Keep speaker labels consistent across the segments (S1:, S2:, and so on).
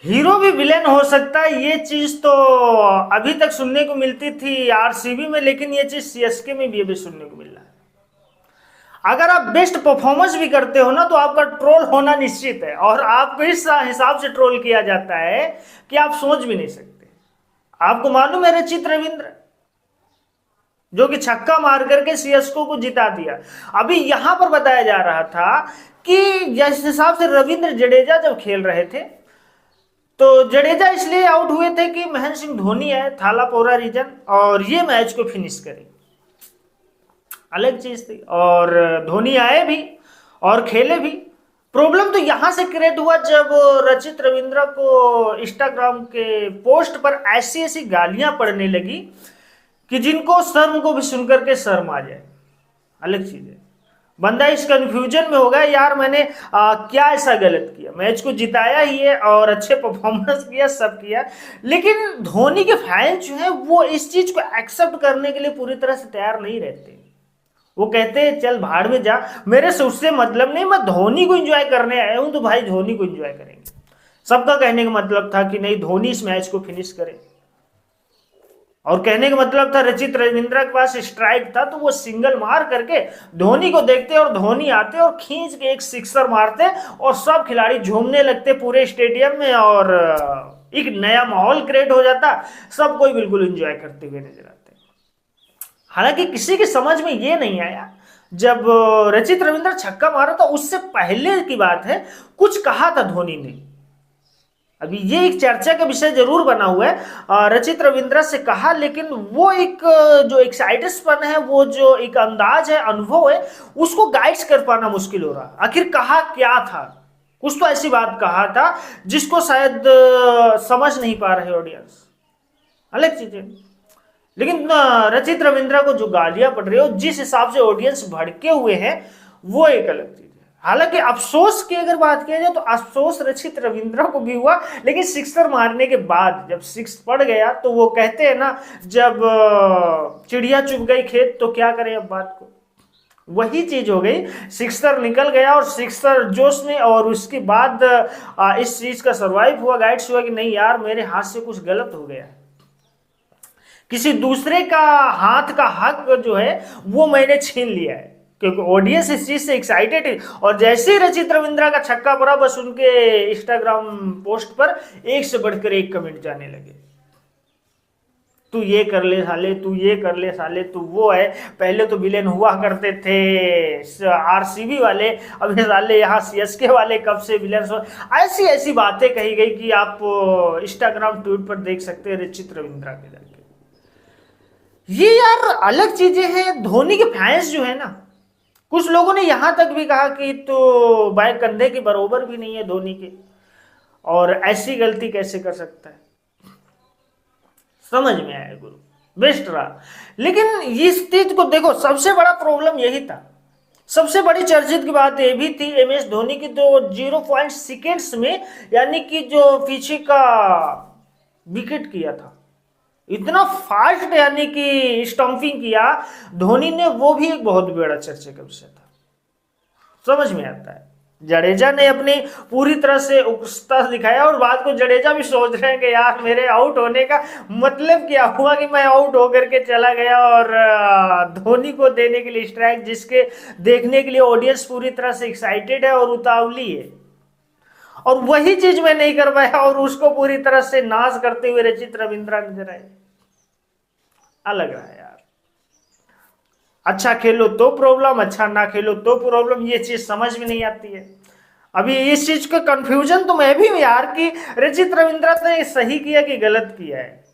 S1: Hero भी villain हो सकता है, ये चीज तो अभी तक सुनने को मिलती थी आरसीबी में, लेकिन ये चीज सीएसके में भी अभी सुनने को मिल रहा है। अगर आप बेस्ट परफॉर्मेंस भी करते हो ना, तो आपका ट्रोल होना निश्चित है, और आपको इस हिसाब से ट्रोल किया जाता है कि आप सोच भी नहीं सकते। आपको मालूम है रचित रविंद्र, जो कि छक्का मार करके सीएसको को जिता दिया। अभी यहां पर बताया जा रहा था कि जिस हिसाब से रविंद्र जडेजा जब खेल रहे थे, तो जडेजा इसलिए आउट हुए थे कि महेंद्र सिंह धोनी है, थालापोरा रीजन, और ये मैच को फिनिश करे, अलग चीज थी। और धोनी आए भी और खेले भी। प्रॉब्लम तो यहां से क्रिएट हुआ जब रचित रविंद्र को इंस्टाग्राम के पोस्ट पर ऐसी ऐसी गालियां पड़ने लगी कि जिनको शर्म को भी सुनकर के शर्म आ जाए, अलग चीज है। बंदा इस कंफ्यूजन में हो गया, यार मैंने क्या ऐसा गलत किया, मैच को जिताया ही है और अच्छे परफॉर्मेंस किया, सब किया, लेकिन धोनी के फैंस जो है वो इस चीज को एक्सेप्ट करने के लिए पूरी तरह से तैयार नहीं रहते। वो कहते हैं चल भाड़ में जा, मेरे से उससे मतलब नहीं, मैं धोनी को एंजॉय करने आया हूं, तो भाई धोनी को एंजॉय करेंगे। सबका कहने का मतलब था कि नहीं, धोनी इस मैच को फिनिश करे। और कहने का मतलब था रचित रविंद्र के पास स्ट्राइक था, तो वो सिंगल मार करके धोनी को देखते और धोनी आते और खींच के एक सिक्सर मारते और सब खिलाड़ी झूमने लगते पूरे स्टेडियम में, और एक नया माहौल क्रिएट हो जाता, सब कोई बिल्कुल एंजॉय करते हुए नजर आते। हालांकि किसी की समझ में ये नहीं आया, जब रचित रविंद्र छक्का मारा था उससे पहले की बात है, कुछ कहा था धोनी ने। अभी ये एक चर्चा का विषय जरूर बना हुआ है, रचित रविंद्र से कहा, लेकिन वो एक जो एक्साइटेडपन है, वो जो एक अंदाज है, अनुभव है, उसको गाइड कर पाना मुश्किल हो रहा। आखिर कहा क्या था? कुछ तो ऐसी बात कहा था जिसको शायद समझ नहीं पा रहे ऑडियंस, अलग चीज है। लेकिन रचित रविंद्र को जो गालियां पड़ रही है, जिस हिसाब से ऑडियंस भड़के हुए हैं, वो एक अलग चीज है। हालांकि अफसोस की अगर बात किया जाए तो अफसोस रचित रविंद्र को भी हुआ, लेकिन सिक्सर मारने के बाद जब सिक्स पड़ गया, तो वो कहते हैं ना, जब चिड़िया चुग गई खेत तो क्या करें अब बात को, वही चीज हो गई। सिक्सर निकल गया और सिक्सर जोश में, और उसके बाद इस चीज का सर्वाइव हुआ, गाइड्स हुआ कि नहीं यार मेरे हाथ से कुछ गलत हो गया, किसी दूसरे का हाथ का हक जो है वो मैंने छीन लिया है, क्योंकि ऑडियंस इस चीज से एक्साइटेड है। और जैसे ही रचित रविंद्र का छक्का पड़ा, बस उनके इंस्टाग्राम पोस्ट पर एक से बढ़कर एक कमेंट जाने लगे, तू ये कर ले साले, तू ये कर ले साले, तू वो है, पहले तो विलेन हुआ करते थे आरसीबी वाले, अब साले यहाँ सीएसके वाले कब से विलेन। ऐसी ऐसी बातें कही गई कि आप इंस्टाग्राम ट्वीट पर देख सकते हैं रचित रविंद्र के जाके। ये यार अलग चीजें हैं। धोनी के फैंस जो है ना, कुछ लोगों ने यहां तक भी कहा कि तो बाएं कंधे के बराबर भी नहीं है धोनी के, और ऐसी गलती कैसे कर सकता है। समझ में आया गुरु, बेस्ट रहा। लेकिन इस चीज को देखो, सबसे बड़ा प्रॉब्लम यही था, सबसे बड़ी चर्चित की बात यह भी थी एमएस धोनी की, तो 0 सेकेंड्स में, यानी कि जो पीछे का विकेट किया था, इतना फास्ट यानी कि स्टंपिंग किया धोनी ने, वो भी एक बहुत बड़ा चर्चा का विषय था। समझ में आता है, जडेजा ने अपनी पूरी तरह से उत्साह दिखाया, और बात को जडेजा भी सोच रहे हैं कि यार मेरे आउट होने का मतलब क्या हुआ कि मैं आउट होकर के चला गया, और धोनी को देने के लिए स्ट्राइक, जिसके देखने के लिए ऑडियंस पूरी तरह से एक्साइटेड है और उतावली है, और वही चीज मैं नहीं कर पाया, और उसको पूरी तरह से नाश करते हुए रचित रविंद्र नजर आए। अलग रहा यार, अच्छा खेलो तो प्रॉब्लम, अच्छा ना खेलो तो प्रॉब्लम, ये चीज समझ में नहीं आती है। अभी इस चीज का कंफ्यूजन तो मैं भी हूं यार कि रचित रविंद्र ने सही किया कि गलत किया है।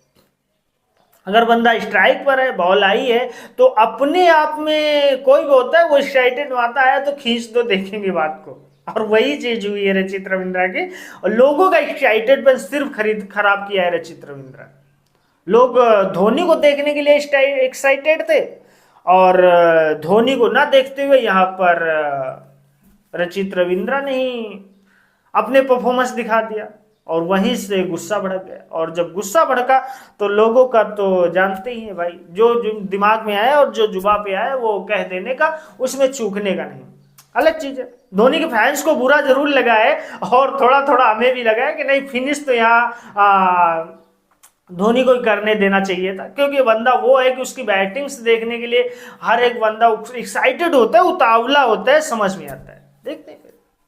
S1: अगर बंदा स्ट्राइक पर है, बॉल आई है, तो अपने आप में कोई भी होता है वो एक्साइटेड आता है तो खींच दो, देखेंगे बात को, और वही चीज हुई है रचित रविंद्र की। और लोगों का एक्साइटेड सिर्फ खराब किया है रचित रविंद्र। लोग धोनी को देखने के लिए एक्साइटेड थे, और धोनी को ना देखते हुए यहाँ पर रचित रविंद्र ने ही अपने परफॉर्मेंस दिखा दिया, और वहीं से गुस्सा भड़क गया। और जब गुस्सा भड़का तो लोगों का तो जानते ही हैं भाई, जो दिमाग में आया और जो जुबान पे आया वो कह देने का, उसमें चूकने का नहीं। अलग चीज है। धोनी के फैंस को बुरा जरूर लगा है और थोड़ा थोड़ा हमें भी लगा है कि नहीं, फिनिश तो यहाँ धोनी को करने देना चाहिए था, क्योंकि बंदा वो है कि उसकी बैटिंग्स देखने के लिए हर एक बंदा एक्साइटेड होता है, उतावला होता है, समझ में आता है। देखते हैं।